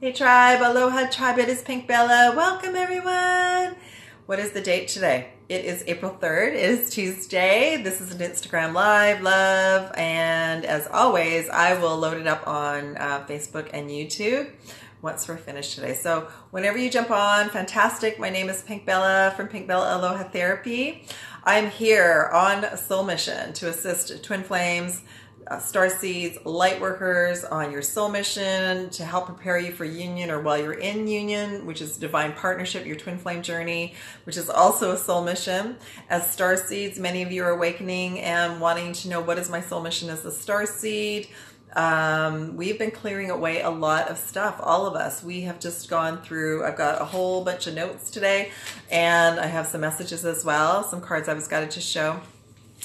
Hey tribe, aloha tribe, it is PinkBella. Welcome everyone. What is the date today? It is April 3rd, it is Tuesday. This is an Instagram live, love, and as always, I will load it up on Facebook and YouTube once we're finished today. So whenever you jump on, fantastic. My name is PinkBella from PinkBella Aloha Therapy. I'm here on a soul mission to assist twin flames, Starseeds, Lightworkers on your soul mission to help prepare you for union or while you're in union, which is divine partnership, your twin flame journey, which is also a soul mission. As Starseeds, many of you are awakening and wanting to know what is my soul mission as a Starseed. We've been clearing away a lot of stuff, all of us. We have just gone through, I've got a whole bunch of notes today, and I have some messages as well, some cards I was guided to show.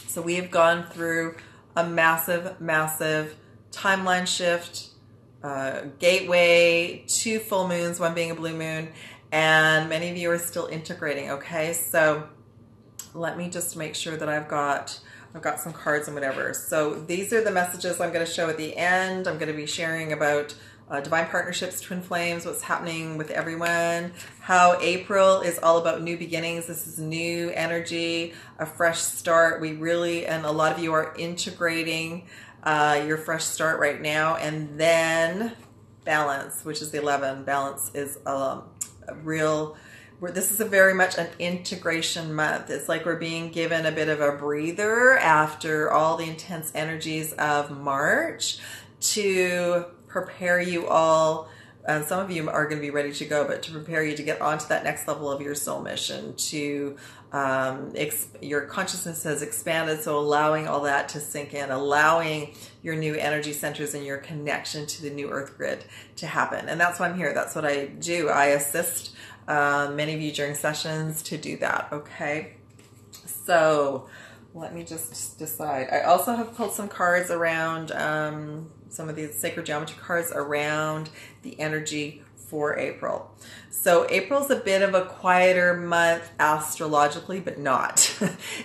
So we have gone through a massive, massive timeline shift, gateway, 2 full moons, one being a blue moon, and many of you are still integrating, okay? So let me just make sure that I've got some cards and whatever. So these are the messages I'm going to show at the end. I'm going to be sharing about divine partnerships, twin flames, what's happening with everyone, how April is all about new beginnings. This is new energy, a fresh start. We really, and a lot of you are integrating your fresh start right now. And then balance, which is the 11. Balance is a real, this is a very much an integration month. It's like we're being given a bit of a breather after all the intense energies of March to prepare you all, and some of you are going to be ready to go, but to prepare you to get onto that next level of your soul mission, to your consciousness has expanded, so allowing all that to sink in, allowing your new energy centers and your connection to the new earth grid to happen. And that's why I'm here. That's what I do. I assist many of you during sessions to do that, okay? So let me just decide. I also have pulled some cards around, some of these sacred geometry cards around the energy for April. So April's a bit of a quieter month astrologically, but not.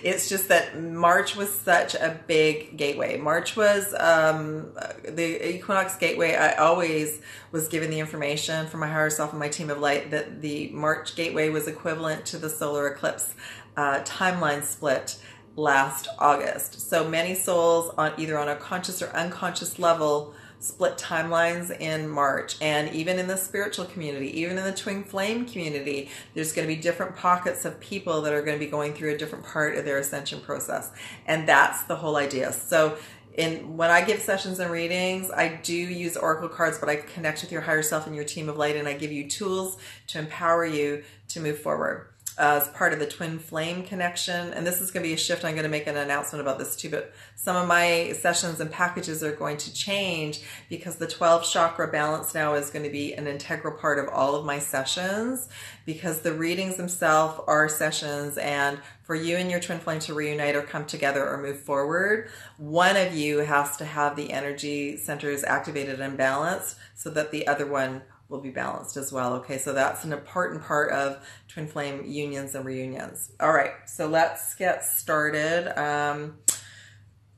It's just that March was such a big gateway. March was the equinox gateway. I always was given the information from my higher self and my team of light that the March gateway was equivalent to the solar eclipse timeline split last August. So many souls on either on a conscious or unconscious level split timelines in March. And even in the spiritual community, even in the twin flame community, there's going to be different pockets of people that are going to be going through a different part of their ascension process. And that's the whole idea. So when I give sessions and readings, I do use oracle cards, but I connect with your higher self and your team of light, and I give you tools to empower you to move forward. As part of the twin flame connection, and this is going to be a shift. I'm going to make an announcement about this too, but some of my sessions and packages are going to change because the 12 chakra balance now is going to be an integral part of all of my sessions, because the readings themselves are sessions, and for you and your twin flame to reunite or come together or move forward, one of you has to have the energy centers activated and balanced so that the other one will be balanced as well. Okay, so that's an important part of twin flame unions and reunions. All right, so let's get started.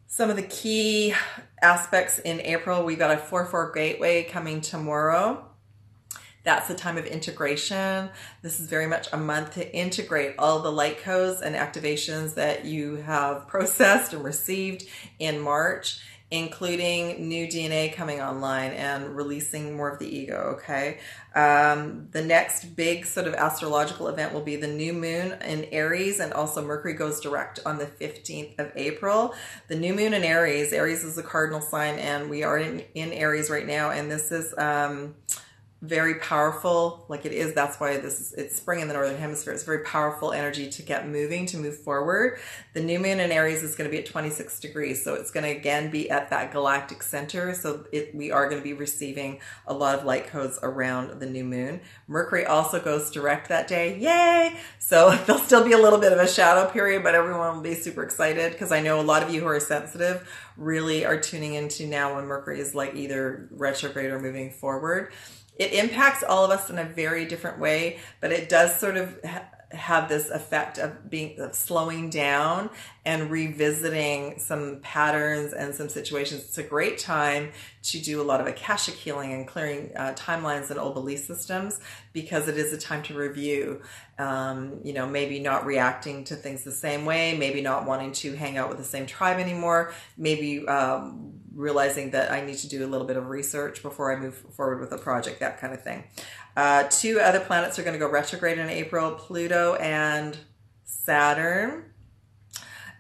Some of the key aspects in April, we've got a 4-4 gateway coming tomorrow. That's the time of integration. This is very much a month to integrate all the light codes and activations that you have processed and received in March, including new DNA coming online and releasing more of the ego, okay? The next big sort of astrological event will be the new moon in Aries, and also Mercury goes direct on the 15th of April. The new moon in Aries, Aries is the cardinal sign, and we are in Aries right now, and this is very powerful, like it is. That's why it's spring in the northern hemisphere. It's very powerful energy to get moving, to move forward. The new moon in Aries is going to be at 26 degrees, so it's going to again be at that galactic center. So we are going to be receiving a lot of light codes around the new moon. Mercury also goes direct that day. Yay! So there'll still be a little bit of a shadow period, but everyone will be super excited, because I know a lot of you who are sensitive really are tuning into now when Mercury is like either retrograde or moving forward. It impacts all of us in a very different way, but it does sort of have this effect of slowing down and revisiting some patterns and some situations. It's a great time to do a lot of Akashic healing and clearing timelines and old belief systems, because it is a time to review. You know, maybe not reacting to things the same way, maybe not wanting to hang out with the same tribe anymore, maybe realizing that I need to do a little bit of research before I move forward with a project, that kind of thing. 2 other planets are going to go retrograde in April, Pluto and Saturn.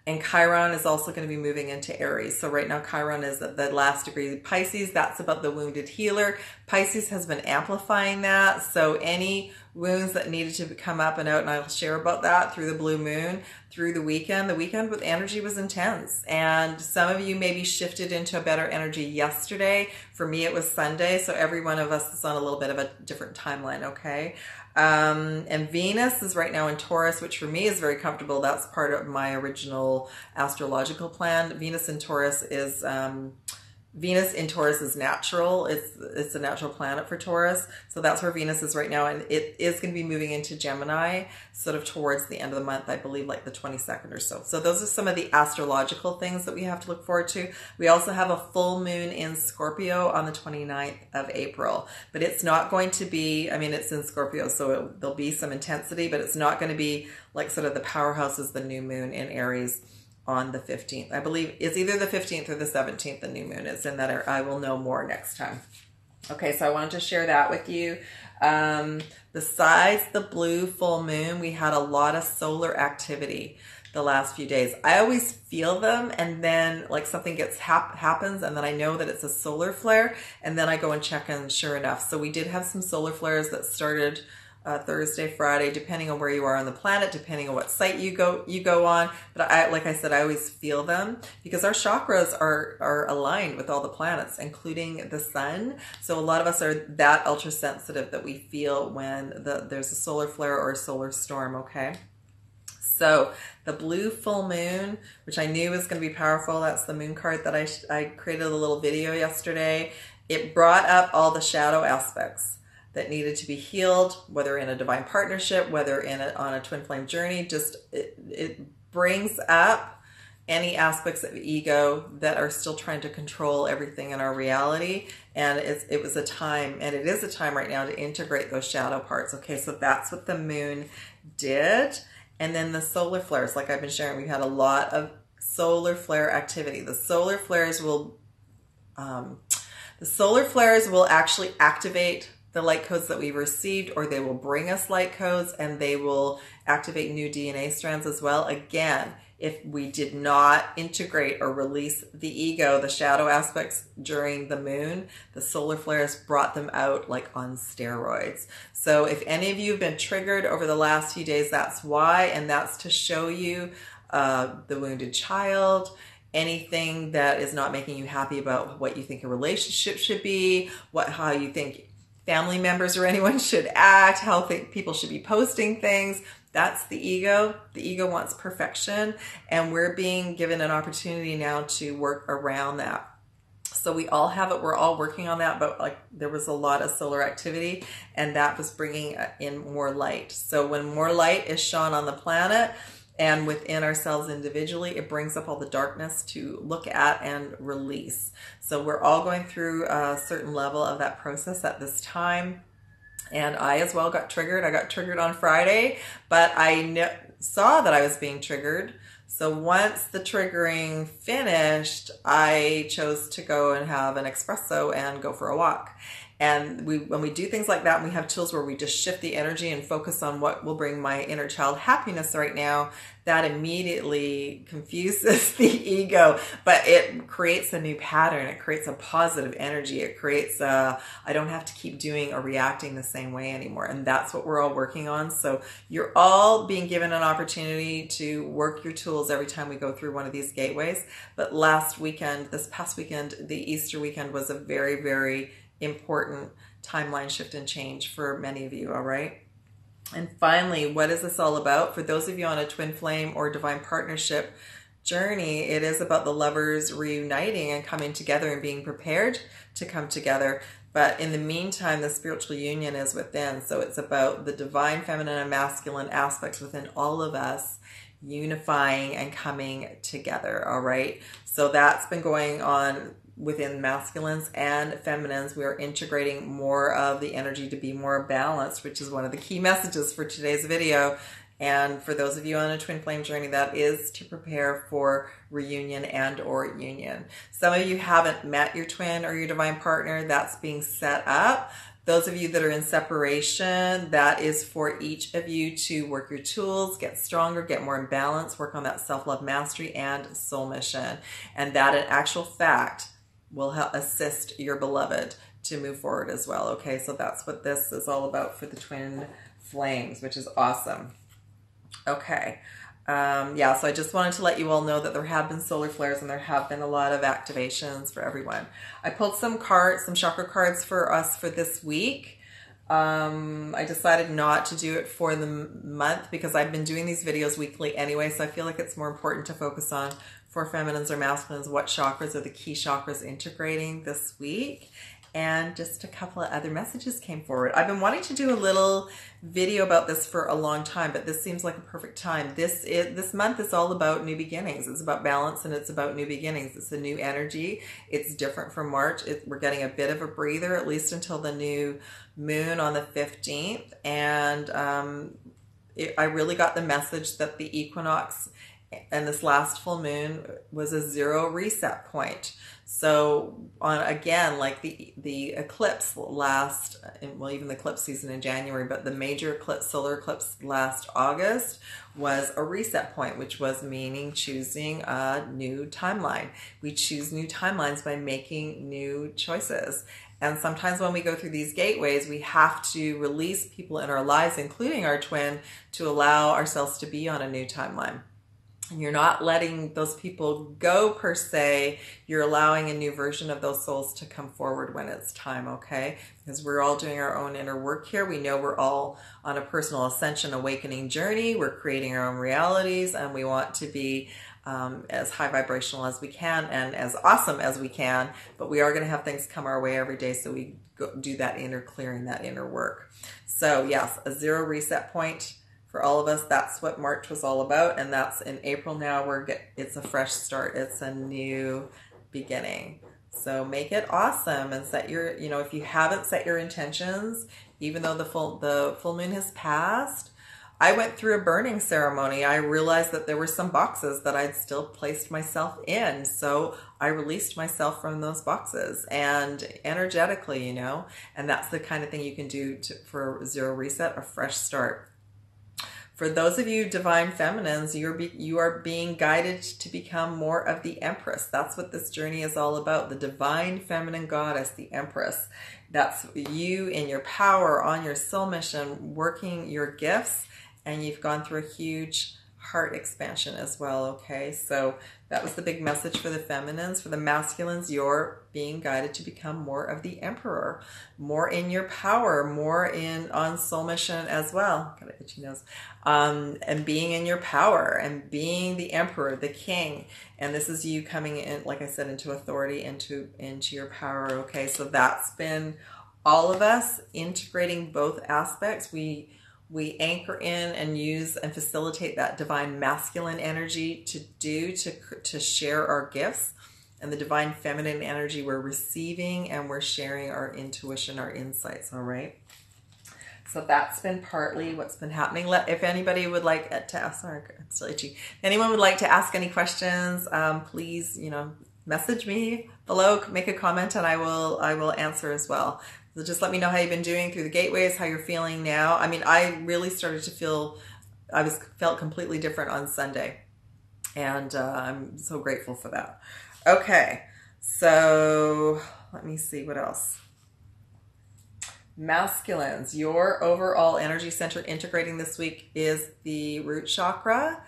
And Chiron is also going to be moving into Aries. So right now Chiron is at the last degree. Pisces, that's about the wounded healer. Pisces has been amplifying that. So any wounds that needed to come up and out, and I'll share about that through the blue moon, through the weekend. The weekend with energy was intense. And some of you maybe shifted into a better energy yesterday. For me, it was Sunday. So every one of us is on a little bit of a different timeline, okay? And Venus is right now in Taurus, which for me is very comfortable. That's part of my original astrological plan. Venus in Taurus is natural. It's a natural planet for Taurus. So that's where Venus is right now. And it is going to be moving into Gemini sort of towards the end of the month, I believe like the 22nd or so. So those are some of the astrological things that we have to look forward to. We also have a full moon in Scorpio on the 29th of April, but it's not going to be, I mean, it's in Scorpio, so there'll be some intensity, but it's not going to be like sort of the powerhouse as the new moon in Aries on the 15th. I believe it's either the 15th or the 17th, the new moon is in that. I will know more next time. Okay, so I wanted to share that with you. Besides the blue full moon, we had a lot of solar activity the last few days. I always feel them, and then like something happens, and then I know that it's a solar flare, and then I go and check, and sure enough. So we did have some solar flares that started Thursday, Friday, depending on where you are on the planet, depending on what site you go on. But like I said, I always feel them because our chakras are aligned with all the planets, including the sun. So a lot of us are that ultra sensitive that we feel when there's a solar flare or a solar storm, okay? So the blue full moon, which I knew was going to be powerful, that's the moon card that I created a little video yesterday. It brought up all the shadow aspects that needed to be healed, whether in a divine partnership, whether on a twin flame journey. Just it brings up any aspects of ego that are still trying to control everything in our reality. And it was a time, and it is a time right now to integrate those shadow parts. Okay, so that's what the moon did. And then the solar flares, like I've been sharing, we had a lot of solar flare activity. The solar flares will actually activate the light codes that we received, or they will bring us light codes, and they will activate new DNA strands as well. Again, if we did not integrate or release the ego, the shadow aspects during the moon, the solar flares brought them out like on steroids. So if any of you have been triggered over the last few days, that's why, and that's to show you the wounded child, anything that is not making you happy about what you think a relationship should be, how you think family members or anyone should act, how people should be posting things. That's the ego. The ego wants perfection, and we're being given an opportunity now to work around that. So we all have it. We're all working on that, but like there was a lot of solar activity, and that was bringing in more light. So when more light is shone on the planet and within ourselves individually, it brings up all the darkness to look at and release. So we're all going through a certain level of that process at this time. And I as well got triggered. I got triggered on Friday, but I saw that I was being triggered. So once the triggering finished, I chose to go and have an espresso and go for a walk. And when we do things like that, and we have tools where we just shift the energy and focus on what will bring my inner child happiness right now, that immediately confuses the ego, but it creates a new pattern. It creates a positive energy. It creates I don't have to keep doing or reacting the same way anymore. And that's what we're all working on. So you're all being given an opportunity to work your tools every time we go through one of these gateways. But this past weekend, the Easter weekend, was a very, very important timeline shift and change for many of you, all right? And finally, what is this all about? For those of you on a twin flame or divine partnership journey, it is about the lovers reuniting and coming together and being prepared to come together. But in the meantime, the spiritual union is within. So it's about the divine feminine and masculine aspects within all of us unifying and coming together. All right. So that's been going on within masculines and feminines. We are integrating more of the energy to be more balanced, which is one of the key messages for today's video. And for those of you on a twin flame journey, that is to prepare for reunion and or union. Some of you haven't met your twin or your divine partner. That's being set up. Those of you that are in separation, that is for each of you to work your tools, get stronger, get more in balance, work on that self-love mastery and soul mission. And that in actual fact will help assist your beloved to move forward as well. Okay, so that's what this is all about for the twin flames, which is awesome. Okay, yeah, so I just wanted to let you all know that there have been solar flares and there have been a lot of activations for everyone. I pulled some cards, some chakra cards for us for this week. I decided not to do it for the month because I've been doing these videos weekly anyway, so I feel like it's more important to focus on for feminines or masculines what chakras are the key chakras integrating this week. And just a couple of other messages came forward. I've been wanting to do a little video about this for a long time, but this seems like a perfect time. This month is all about new beginnings. It's about balance and it's about new beginnings. It's a new energy. It's different from March. We're getting a bit of a breather, at least until the new moon on the 15th. And I really got the message that the equinox and this last full moon was a zero reset point. So on again, like the eclipse last, well, even the eclipse season in January, but the major eclipse, solar eclipse last August was a reset point, which was meaning choosing a new timeline. We choose new timelines by making new choices. And sometimes when we go through these gateways, we have to release people in our lives, including our twin, to allow ourselves to be on a new timeline. And you're not letting those people go per se. You're allowing a new version of those souls to come forward when it's time, okay? Because we're all doing our own inner work here. We know we're all on a personal ascension, awakening journey. We're creating our own realities, and we want to be as high vibrational as we can and as awesome as we can. But we are going to have things come our way every day, so we do that inner clearing, that inner work. So yes, a zero reset point. For all of us, that's what March was all about, and that's in April now. It's a fresh start. It's a new beginning. So make it awesome and set your, if you haven't set your intentions, even though the full moon has passed, I went through a burning ceremony. I realized that there were some boxes that I'd still placed myself in, so I released myself from those boxes and energetically, and that's the kind of thing you can do for zero reset, a fresh start. For those of you divine feminines, you are being guided to become more of the Empress. That's what this journey is all about. The divine feminine goddess, the Empress. That's you in your power, on your soul mission, working your gifts, and you've gone through a huge heart expansion as well, okay? So that was the big message for the feminines. For the masculines, you're being guided to become more of the Emperor, more in your power, more on soul mission as well. Got an itchy nose. And being in your power and being the Emperor, the King. And this is you coming in, like I said, into authority, into your power, okay? So that's been all of us integrating both aspects. We anchor in and use and facilitate that divine masculine energy to share our gifts, and the divine feminine energy we're receiving and we're sharing our intuition, our insights, all right? So that's been partly what's been happening. If anybody would like to ask, sorry, I'm still itchy. If anyone would like to ask any questions, please, message me below, make a comment, and I will answer as well. So just let me know how you've been doing through the gateways, how you're feeling now. I mean, I really started to felt completely different on Sunday. And I'm so grateful for that. Okay, so let me see what else. Masculines, your overall energy center integrating this week is the root chakra.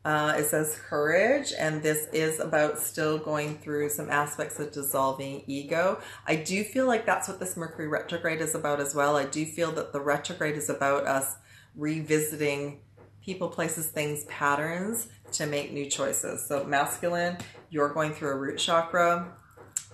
It says courage, and this is about still going through some aspects of dissolving ego. I do feel like that's what this Mercury retrograde is about as well. I do feel that the retrograde is about us revisiting people, places, things, patterns to make new choices. So masculine, you're going through a root chakra.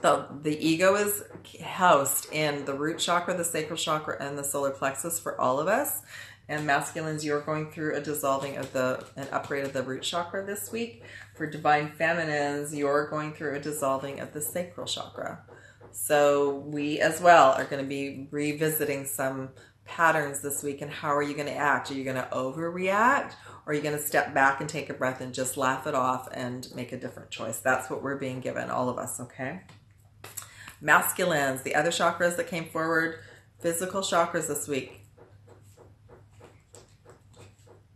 The ego is housed in the root chakra, the sacral chakra, and the solar plexus for all of us. And masculines, you're going through a dissolving of an upgrade of the root chakra this week. For divine feminines, you're going through a dissolving of the sacral chakra. So we as well are going to be revisiting some patterns this week. And how are you going to act? Are you going to overreact? Or are you going to step back and take a breath and just laugh it off and make a different choice? That's what we're being given, all of us, okay? Masculines, the other chakras that came forward, physical chakras this week.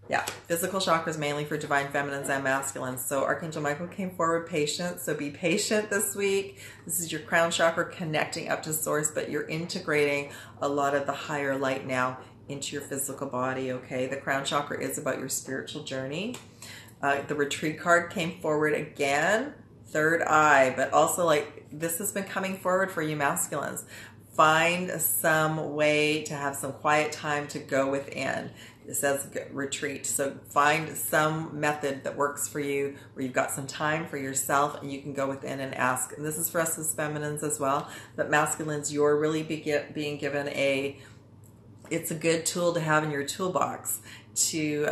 Yeah, physical chakras mainly for divine feminines and masculines. So Archangel Michael came forward, patient. So be patient this week. This is your crown chakra connecting up to source, but you're integrating a lot of the higher light now into your physical body, okay? The crown chakra is about your spiritual journey. The retreat card came forward again, third eye, but also like this has been coming forward for you masculines. Find some way to have some quiet time to go within. It says retreat. So find some method that works for you where you've got some time for yourself and you can go within and ask. And this is for us as feminines as well. But masculines, you're really being given it's a good tool to have in your toolbox to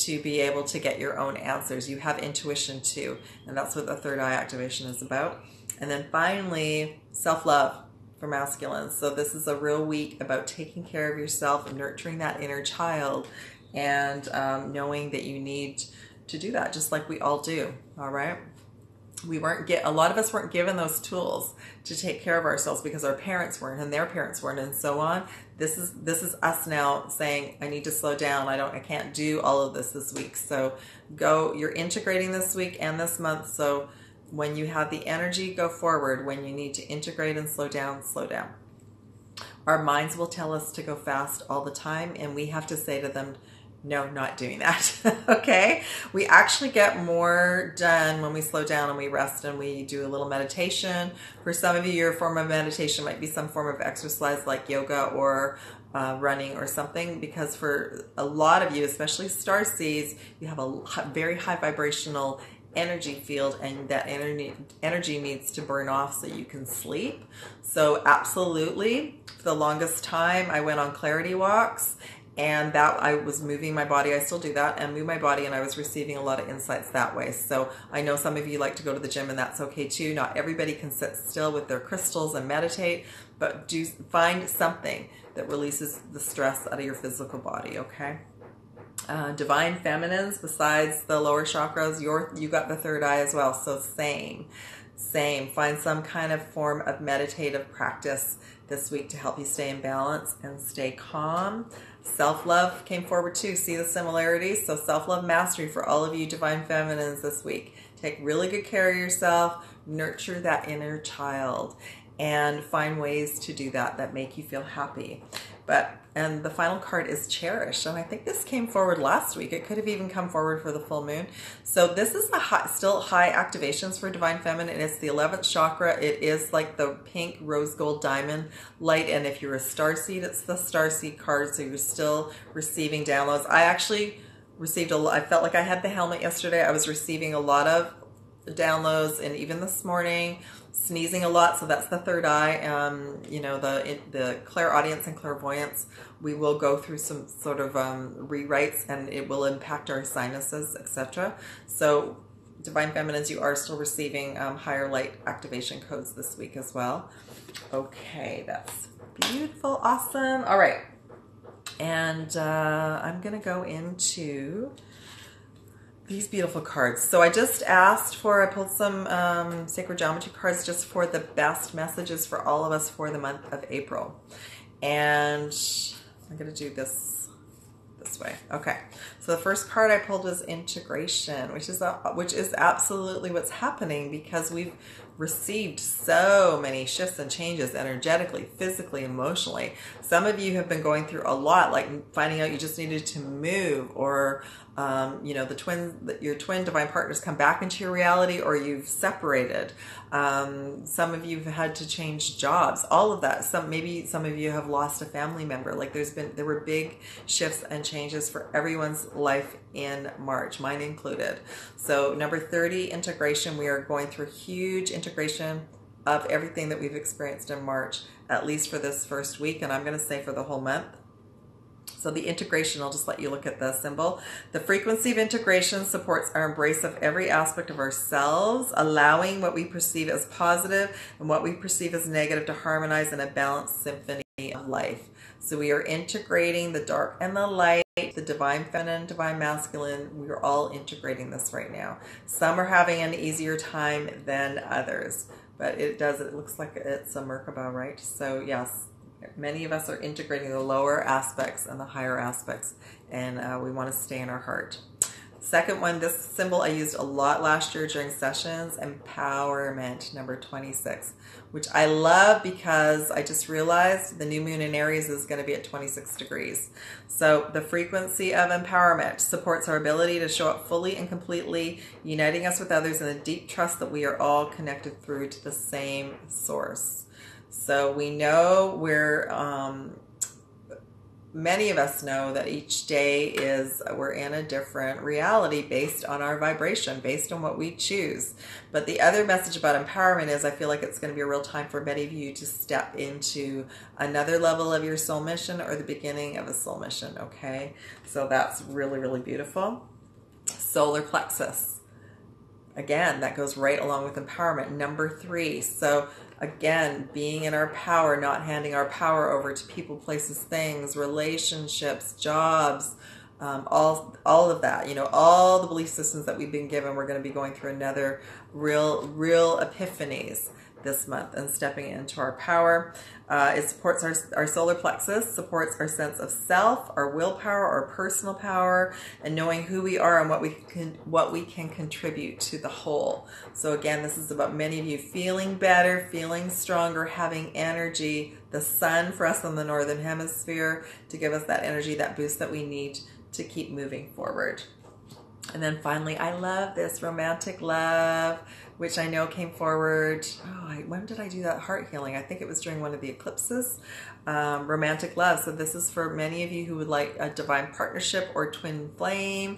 be able to get your own answers. You have intuition too. And that's what the third eye activation is about. And then finally, self-love. For masculines. So this is a real week about taking care of yourself and nurturing that inner child and knowing that you need to do that just like we all do. All right. A lot of us weren't given those tools to take care of ourselves because our parents weren't and their parents weren't and so on. This is us now saying, I need to slow down. I can't do all of this week. So you're integrating this week and this month. So when you have the energy, go forward. When you need to integrate and slow down, slow down. Our minds will tell us to go fast all the time, and we have to say to them, no, not doing that, okay? We actually get more done when we slow down and we rest and we do a little meditation. For some of you, your form of meditation might be some form of exercise like yoga or running or something, because for a lot of you, especially starseeds, you have a very high vibrational energy field, and that energy needs to burn off so you can sleep. So absolutely, for the longest time I went on clarity walks, and that I was moving my body. I still do that and move my body, and I was receiving a lot of insights that way. So I know some of you like to go to the gym, and that's okay too. Not everybody can sit still with their crystals and meditate, but do find something that releases the stress out of your physical body, okay? Divine feminines, besides the lower chakras, you got the third eye as well. So same. Find some kind of form of meditative practice this week to help you stay in balance and stay calm. Self-love came forward too. See the similarities? So self-love mastery for all of you divine feminines this week. Take really good care of yourself. Nurture that inner child and find ways to do that make you feel happy. And the final card is Cherish, and I think this came forward last week. It could have even come forward for the full moon. So this is still high activations for divine feminine. It's the 11th chakra. It is like the pink rose gold diamond light, and if you're a starseed, it's the starseed card, so you're still receiving downloads. I actually received I felt like I had the helmet yesterday. I was receiving a lot of downloads, and even this morning, sneezing a lot. So that's the third eye. You know, the clairaudience and clairvoyance, we will go through some sort of rewrites, and it will impact our sinuses, etc. So divine feminines, you are still receiving higher light activation codes this week as well. Okay, that's beautiful, awesome. All right, and I'm gonna go into these beautiful cards. So I just I pulled some sacred geometry cards just for the best messages for all of us for the month of April. And I'm going to do this way. Okay. So the first card I pulled was integration, which is absolutely what's happening, because we've received so many shifts and changes energetically, physically, emotionally. Some of you have been going through a lot, like finding out you just needed to move, or you know, your twin divine partners come back into your reality, or you've separated. Some of you have had to change jobs, all of that. Maybe some of you have lost a family member. Like there were big shifts and changes for everyone's life in March, mine included. So number 30, integration. We are going through huge integration of everything that we've experienced in March, at least for this first week, and I'm going to say for the whole month. So the integration, I'll just let you look at the symbol. The frequency of integration supports our embrace of every aspect of ourselves, allowing what we perceive as positive and what we perceive as negative to harmonize in a balanced symphony of life. So we are integrating the dark and the light, the divine feminine, divine masculine. We are all integrating this right now. Some are having an easier time than others, but it looks like it's a Merkaba, right? So yes. Many of us are integrating the lower aspects and the higher aspects, and we want to stay in our heart. Second one, this symbol I used a lot last year during sessions, empowerment, number 26, which I love because I just realized the new moon in Aries is going to be at 26 degrees. So the frequency of empowerment supports our ability to show up fully and completely, uniting us with others in a deep trust that we are all connected through to the same source. So we know many of us know that each day we're in a different reality based on our vibration, based on what we choose. But the other message about empowerment is I feel like it's going to be a real time for many of you to step into another level of your soul mission or the beginning of a soul mission, okay? So that's really, really beautiful. Solar plexus. Again, that goes right along with empowerment. Number 3. So again, being in our power, not handing our power over to people, places, things, relationships, jobs, all of that, you know, all the belief systems that we've been given. We're going to be going through another real epiphanies this month and stepping into our power. It supports our solar plexus, supports our sense of self, our willpower, our personal power, and knowing who we are and what we can contribute to the whole. So again, this is about many of you feeling better, feeling stronger, having energy, the sun for us in the northern hemisphere to give us that energy, that boost that we need to keep moving forward. And then finally, I love this romantic love, which I know came forward. When did I do that heart healing? I think it was during one of the eclipses. Romantic love. So this is for many of you who would like a divine partnership or twin flame.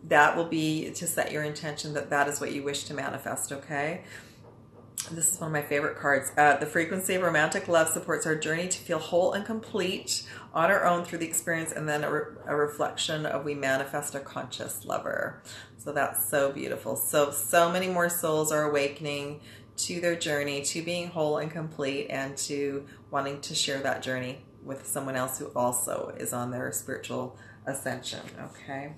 That will be to set your intention that is what you wish to manifest, okay? This is one of my favorite cards. The frequency of romantic love supports our journey to feel whole and complete on our own through the experience, and then a reflection of we manifest a conscious lover. So that's so beautiful. So many more souls are awakening to their journey, to being whole and complete, and to wanting to share that journey with someone else who also is on their spiritual ascension, okay?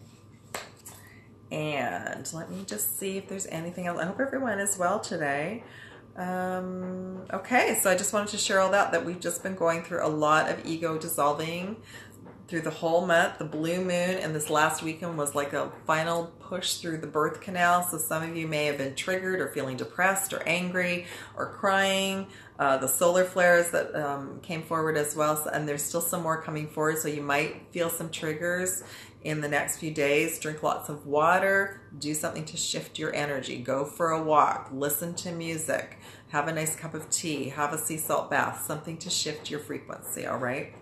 And let me just see if there's anything else. I hope everyone is well today. Okay, so I just wanted to share all that we've just been going through a lot of ego dissolving through the whole month. The blue moon and this last weekend was like a final push through the birth canal. So some of you may have been triggered or feeling depressed or angry or crying. The solar flares that came forward as well. And there's still some more coming forward. So you might feel some triggers in the next few days. Drink lots of water, do something to shift your energy, go for a walk, listen to music, have a nice cup of tea, have a sea salt bath, something to shift your frequency, all right?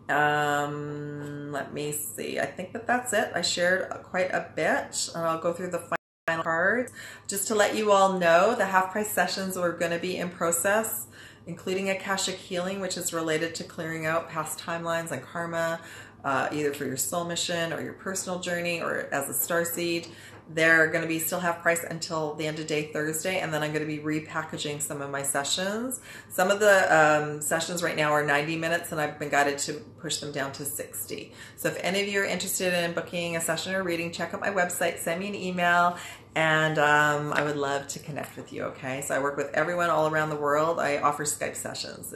Let me see. I think that's it. I shared quite a bit, and I'll go through the final cards. Just to let you all know, the half-price sessions are going to be in process, including Akashic Healing, which is related to clearing out past timelines and karma, either for your soul mission or your personal journey or as a starseed. They're going to be still half price until the end of day Thursday, and then I'm going to be repackaging some of my sessions. Some of the sessions right now are 90 minutes, and I've been guided to push them down to 60. So if any of you are interested in booking a session or reading, check out my website, send me an email, and I would love to connect with you, okay? So I work with everyone all around the world. I offer Skype sessions.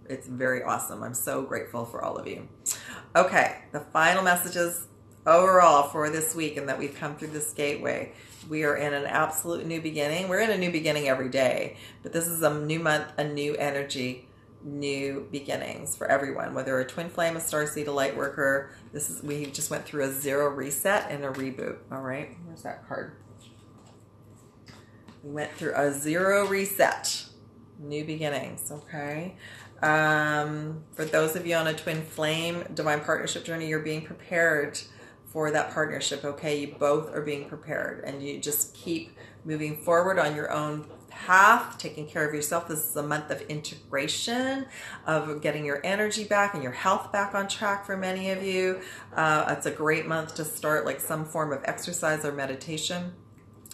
It's very awesome. I'm so grateful for all of you. Okay, the final messages overall for this week and that we've come through this gateway. We are in an absolute new beginning. We're in a new beginning every day, but this is a new month, a new energy, new beginnings for everyone, whether a twin flame, a starseed, a light worker. We just went through a 0 reset and a reboot. All right, where's that card? We went through a 0 reset, new beginnings. Okay. For those of you on a twin flame divine partnership journey, you're being prepared for that partnership. Okay, you both are being prepared, and you just keep moving forward on your own path, taking care of yourself. This is a month of integration, of getting your energy back and your health back on track for many of you. It's a great month to start like some form of exercise or meditation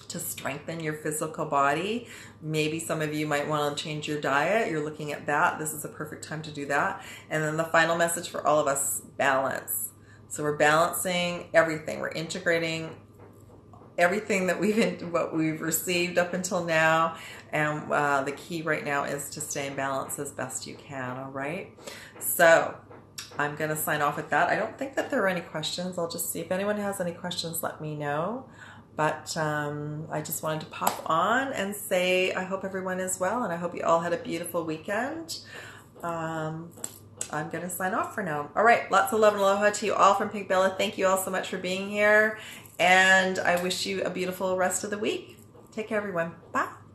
to strengthen your physical body. Maybe some of you might want to change your diet. You're looking at that. This is a perfect time to do that. And then the final message for all of us, balance. So we're balancing everything. We're integrating everything that what we've received up until now. And the key right now is to stay in balance as best you can. All right. So I'm going to sign off with that. I don't think that there are any questions. I'll just see if anyone has any questions, let me know. But I just wanted to pop on and say I hope everyone is well, and I hope you all had a beautiful weekend. I'm going to sign off for now. All right, lots of love and aloha to you all from PinkBella. Thank you all so much for being here, and I wish you a beautiful rest of the week. Take care, everyone. Bye.